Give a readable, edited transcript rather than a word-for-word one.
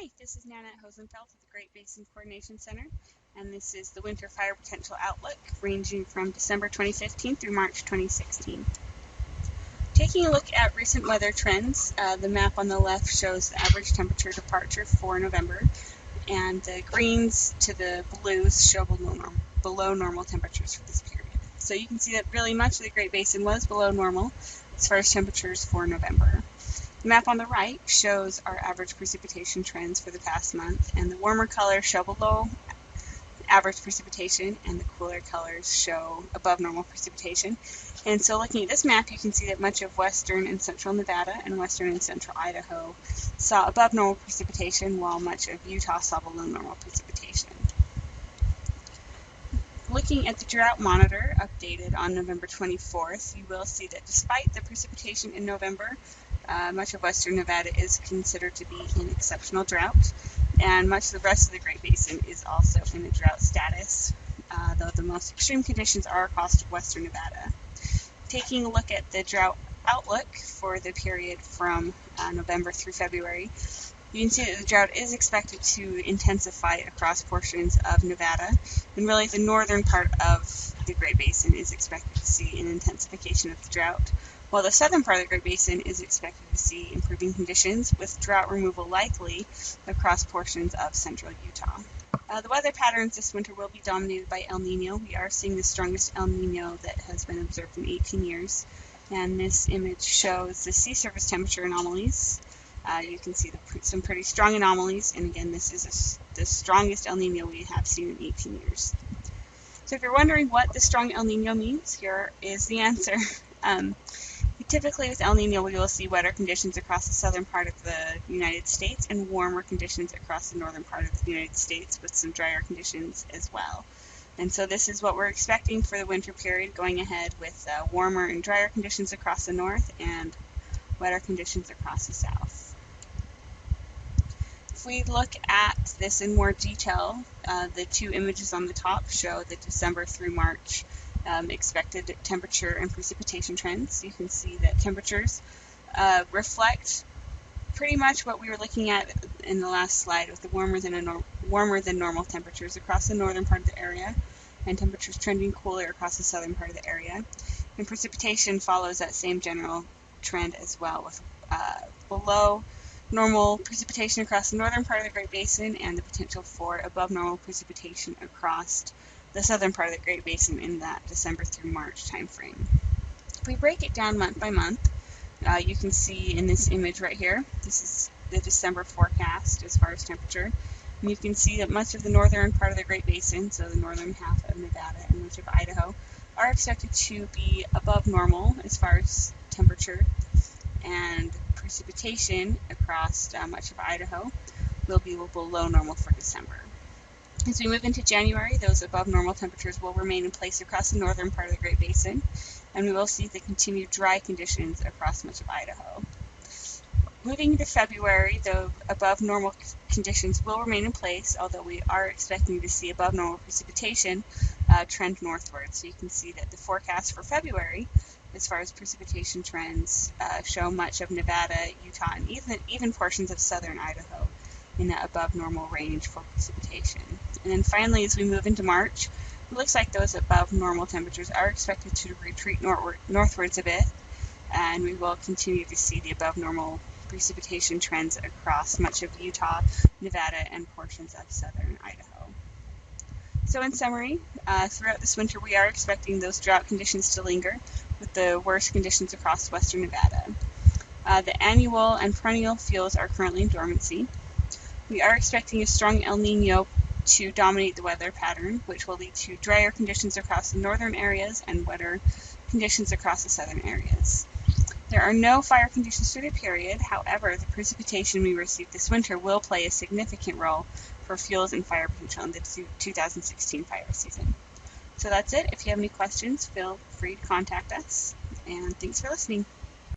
Hi, this is Nana Hosenfeld with the Great Basin Coordination Center, and this is the Winter Fire Potential Outlook ranging from December 2015 through March 2016. Taking a look at recent weather trends, the map on the left shows the average temperature departure for November, and the greens to the blues show below normal temperatures for this period. So you can see that really much of the Great Basin was below normal as far as temperatures for November. The map on the right shows our average precipitation trends for the past month, and the warmer colors show below average precipitation and the cooler colors show above normal precipitation. And so looking at this map, you can see that much of western and central Nevada and western and central Idaho saw above normal precipitation, while much of Utah saw below normal precipitation. Looking at the Drought Monitor updated on November 24th, you will see that despite the precipitation in November, much of western Nevada is considered to be in exceptional drought, and much of the rest of the Great Basin is also in a drought status, though the most extreme conditions are across western Nevada. Taking a look at the drought outlook for the period from November through February, you can see that the drought is expected to intensify across portions of Nevada, and really the northern part of the Great Basin is expected to see an intensification of the drought, while the southern part of the Great Basin is expected to see improving conditions, with drought removal likely across portions of central Utah. The weather patterns this winter will be dominated by El Nino. We are seeing the strongest El Nino that has been observed in 18 years, and this image shows the sea surface temperature anomalies. You can see some pretty strong anomalies, and again, this is the strongest El Nino we have seen in 18 years. So if you're wondering what the strong El Nino means, here is the answer. Typically with El Nino, we will see wetter conditions across the southern part of the United States and warmer conditions across the northern part of the United States, with some drier conditions as well. And so this is what we're expecting for the winter period going ahead, with warmer and drier conditions across the north and wetter conditions across the south. If we look at this in more detail, the two images on the top show the December through March expected temperature and precipitation trends. You can see that temperatures reflect pretty much what we were looking at in the last slide, with the warmer than normal temperatures across the northern part of the area, and temperatures trending cooler across the southern part of the area. And precipitation follows that same general trend as well, with below normal precipitation across the northern part of the Great Basin and the potential for above normal precipitation across the southern part of the Great Basin in that December through March timeframe. If we break it down month by month, you can see in this image right here, this is the December forecast as far as temperature, and you can see that much of the northern part of the Great Basin, so the northern half of Nevada and much of Idaho, are expected to be above normal as far as temperature, and precipitation across much of Idaho will be below normal for December. As we move into January, those above normal temperatures will remain in place across the northern part of the Great Basin, and we will see the continued dry conditions across much of Idaho. Moving into February, the above normal conditions will remain in place, although we are expecting to see above normal precipitation trend northward. So you can see that the forecast for February, as far as precipitation trends, show much of Nevada, Utah, and even portions of southern Idaho in that above normal range for precipitation. And then finally, as we move into March, it looks like those above normal temperatures are expected to retreat northwards a bit, and we will continue to see the above normal precipitation trends across much of Utah, Nevada, and portions of southern Idaho. So in summary, throughout this winter we are expecting those drought conditions to linger, with the worst conditions across western Nevada. The annual and perennial fuels are currently in dormancy. We are expecting a strong El Nino to dominate the weather pattern, which will lead to drier conditions across the northern areas and wetter conditions across the southern areas. There are no fire conditions through the period. However, the precipitation we receive this winter will play a significant role for fuels and fire potential in the 2016 fire season. So that's it. If you have any questions, feel free to contact us, and thanks for listening.